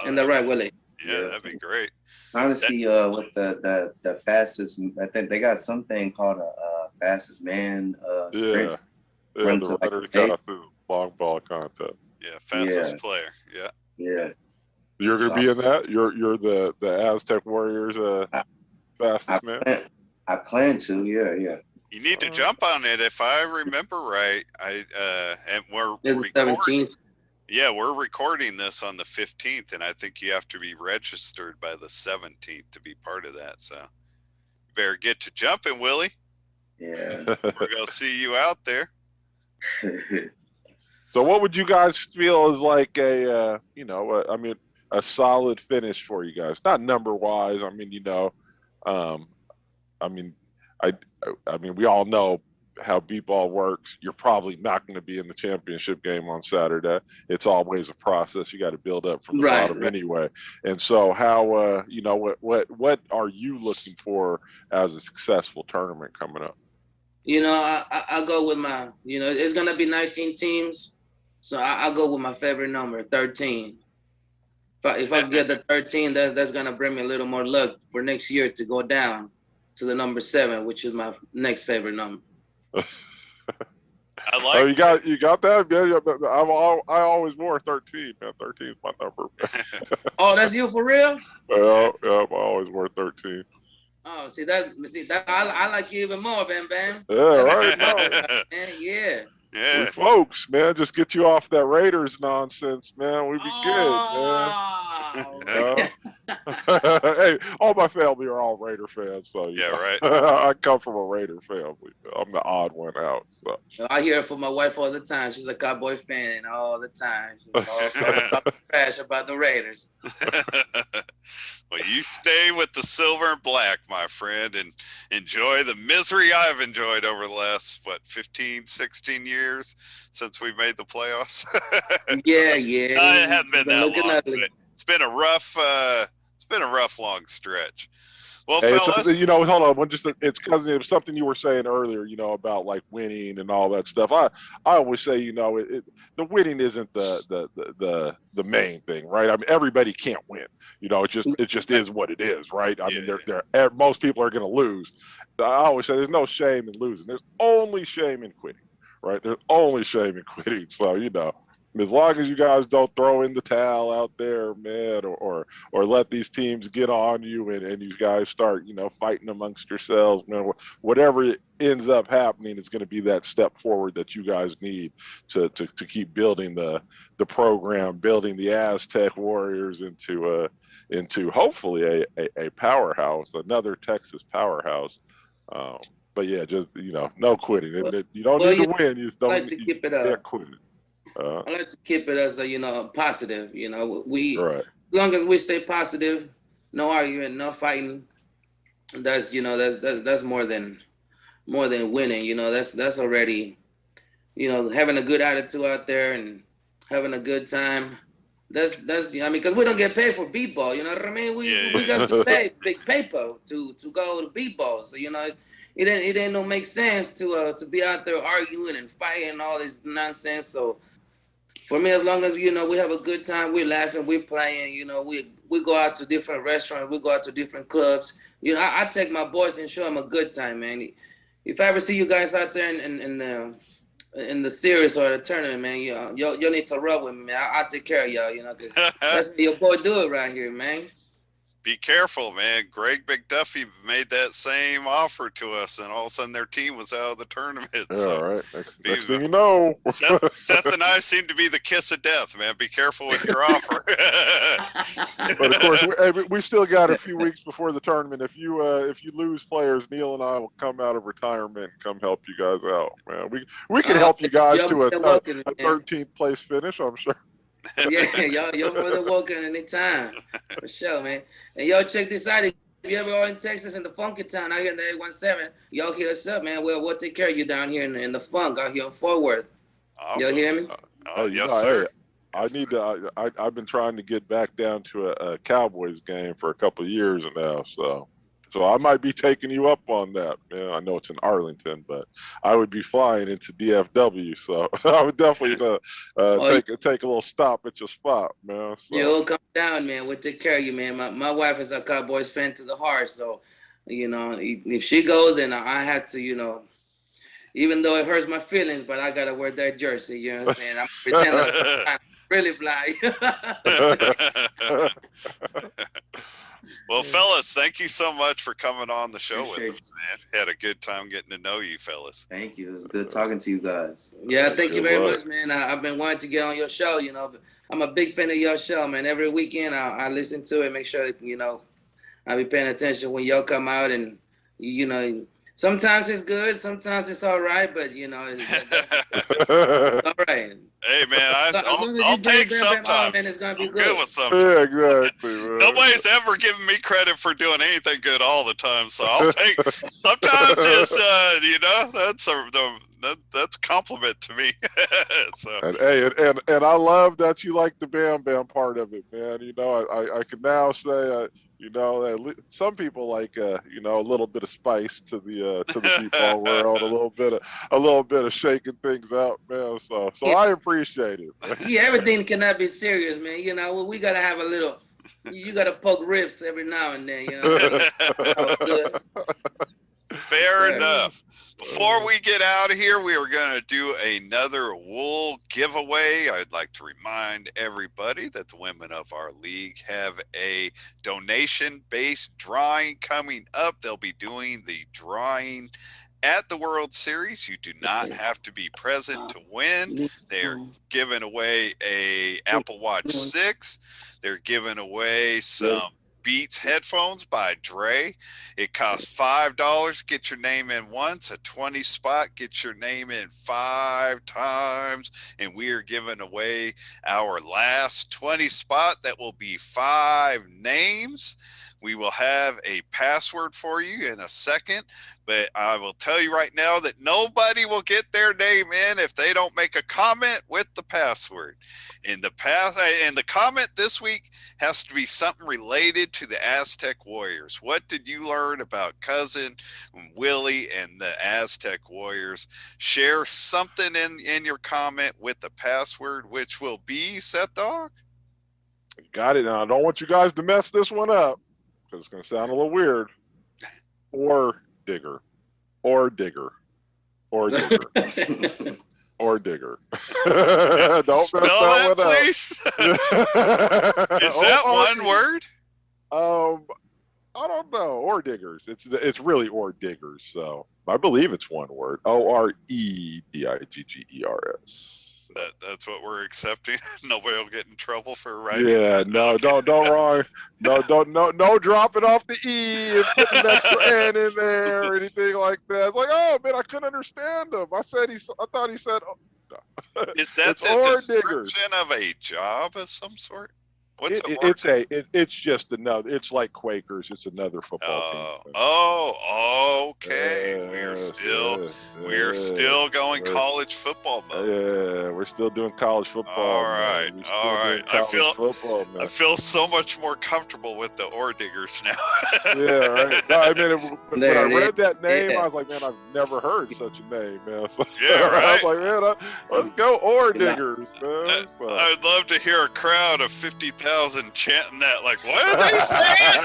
In the right way. Yeah, that'd be great. Honestly, with the fastest, I think they got something called a fastest man sprint. Yeah, Run the to, like, runner a got through long ball contest. Yeah, fastest player. Yeah. Yeah. You're gonna be in that. You're the Aztec Warriors fastest man. I plan to. Yeah. You need to jump on it. If I remember right, and we're It's recording. 17th. Yeah, we're recording this on the 15th, and I think you have to be registered by the 17th to be part of that. So, you better get to jumping, Willie. Yeah. We're gonna see you out there. So, what would you guys feel is like a solid finish for you guys? Not number wise. I mean, we all know how beep ball works. You're probably not going to be in the championship game on Saturday. It's always a process. You got to build up from the bottom anyway. And so, how what are you looking for as a successful tournament coming up? I'll go with my, it's gonna be 19 teams, so I'll go with my favorite number, 13. If I get the 13, that's gonna bring me a little more luck for next year to go down to the number 7, which is my next favorite number. I like. Oh, you got that? Yeah. I always wore 13. Man, 13 is my number. Oh, that's you for real? Yeah, I always wore 13. Oh, see that I like you even more, Bam Bam. Yeah, right. Man, yeah. Yeah. We folks, man, just get you off that Raiders nonsense, man. We'd be good, man. Hey, all my family are all Raider fans, so Yeah, right. I come from a Raider family. I'm the odd one out. So I hear it from my wife all the time. She's a Cowboy fan all the time. She's all talking trash about the Raiders. Well, you stay with the silver and black, my friend, and enjoy the misery I've enjoyed over the last, 15, 16 years since we made the playoffs. Yeah. It hasn't been that long, ugly. but it's been a rough, long stretch. Well, hey, fellas, hold on. It's because it was something you were saying earlier, about like winning and all that stuff. I always say, the winning isn't the main thing, right? I mean, everybody can't win. It just is what it is, right? I mean, most people are going to lose. I always say there's no shame in losing. There's only shame in quitting, right? There's only shame in quitting. So, as long as you guys don't throw in the towel out there, man, or let these teams get on you and you guys start, fighting amongst yourselves, man, whatever ends up happening is going to be that step forward that you guys need to keep building the program, building the Aztec Warriors into hopefully a powerhouse, another Texas powerhouse. But yeah, just, no quitting. You don't need to win. You just don't like to keep it up. Can't quit. I like to keep it as a, positive. We right. As long as we stay positive, no arguing, no fighting. That's that's more than winning. That's already, having a good attitude out there and having a good time. That's because we don't get paid for beep ball. You know what I mean? We got to pay big paper to go to beep ball. So it didn't no make sense to be out there arguing and fighting and all this nonsense. So for me, as long as we have a good time, we're laughing, we're playing. We go out to different restaurants, we go out to different clubs. I take my boys and show them a good time, man. If I ever see you guys out there in the series or the tournament, man, y'all need to rub with me, man. I'll take care of y'all, because that's what your boy do it right here, man. Be careful, man. Greg McDuffie made that same offer to us, and all of a sudden their team was out of the tournament. Yeah, so, right. Next thing you know. Seth and I seem to be the kiss of death, man. Be careful with your offer. But of course, we still got a few weeks before the tournament. If you lose players, Neil and I will come out of retirement and come help you guys out, man. We can help you guys to a 13th place finish, I'm sure. Yeah, y'all more than welcome anytime, for sure, man. And y'all check this out If you ever in Texas in the funky town out here in the 817, y'all hit us up, man. We'll take care of you down here in the funk out here in Fort Worth. Awesome. Y'all hear me? Yes, sir. Hey, I need to. I've been trying to get back down to a Cowboys game for a couple of years now, so I might be taking you up on that. Man, I know it's in Arlington, but I would be flying into DFW, so I would definitely take a little stop at your spot, man. So. You'll come down, man. We'll take care of you, man. My wife is a Cowboys fan to the heart, so if she goes, then I have to, even though it hurts my feelings, but I gotta wear that jersey. You know what I'm saying? I'm pretending I'm really blind. Well, fellas, thank you so much for coming on the show Appreciate with us, man. Had a good time getting to know you, fellas. Thank you. It was good talking to you guys. Yeah, thank you very much, man. I've been wanting to get on your show. I'm a big fan of your show, man. Every weekend I listen to it, make sure I be paying attention when y'all come out, and sometimes it's good, sometimes it's all right, but it's all right. Hey, man, I'll take sometimes. Man, it's gonna be good with sometimes. Yeah, exactly. Man. Nobody's ever given me credit for doing anything good all the time, so I'll take. Sometimes it's that's a compliment to me. So. And I love that you like the Bam Bam part of it, man. I can now say. Some people like a little bit of spice to the beatball world, a little bit of shaking things out, man. So I appreciate it. Yeah, everything cannot be serious, man. We gotta have a little. You gotta poke ribs every now and then. Fair enough. Before we get out of here, we are going to do another wool giveaway. I'd like to remind everybody that the women of our league have a donation-based drawing coming up. They'll be doing the drawing at the World Series. You do not have to be present to win. They're giving away a Apple Watch 6. They're giving away some Beats headphones by Dre. It costs $5. Get your name in once. A 20 spot, get your name in 5 times. And we are giving away our last 20 spot. That will be 5 names. We will have a password for you in a second, but I will tell you right now that nobody will get their name in if they don't make a comment with the password. And the comment this week has to be something related to the Aztec Warriors. What did you learn about Cousin Willie and the Aztec Warriors? Share something in your comment with the password, which will be Set Dog. Got it. Now I don't want you guys to mess this one up, because it's going to sound a little weird. Or digger. Or digger. Or digger. Or digger. Don't spell that, please. Is that one word? I don't know. Or diggers. It's really or diggers. So I believe it's one word. OREDIGGERS. That's what we're accepting. Nobody will get in trouble for writing. Yeah, no, don't wrong. No dropping off the E and putting an extra N in there or anything like that. It's like, oh man, I couldn't understand him. I thought he said. Oh, no. Is that the description of a job of some sort? What's it's just another. It's like Quakers. It's another football team. Oh, okay. We're still going college football mode. Yeah, we're still doing college football. All right. I feel so much more comfortable with the Ore Diggers now. Yeah, right. No, I mean, when I read that name, I was like, man, I've never heard such a name, man. So, yeah, right. I was like, man, let's go Ore Diggers, man. I'd love to hear a crowd of 50,000 chanting that, like, what are they saying?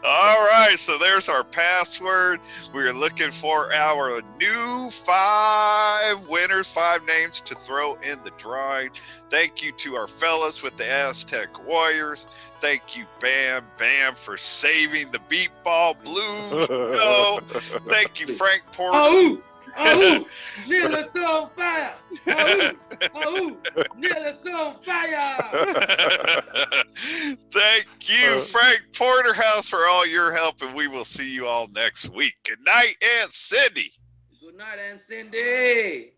All right, so there's our password. We're looking for our new 5 winners, 5 names to throw in the drawing. Thank you to our fellas with the Aztec Warriors. Thank you, Bam Bam, for saving the Beep Ball Blues. Thank you, Frank Porter. Oh, Neil's on fire! Oh, Neil's on fire! Thank you, Frank Porterhouse, for all your help, and we will see you all next week. Good night, Aunt Cindy. Good night, Aunt Cindy.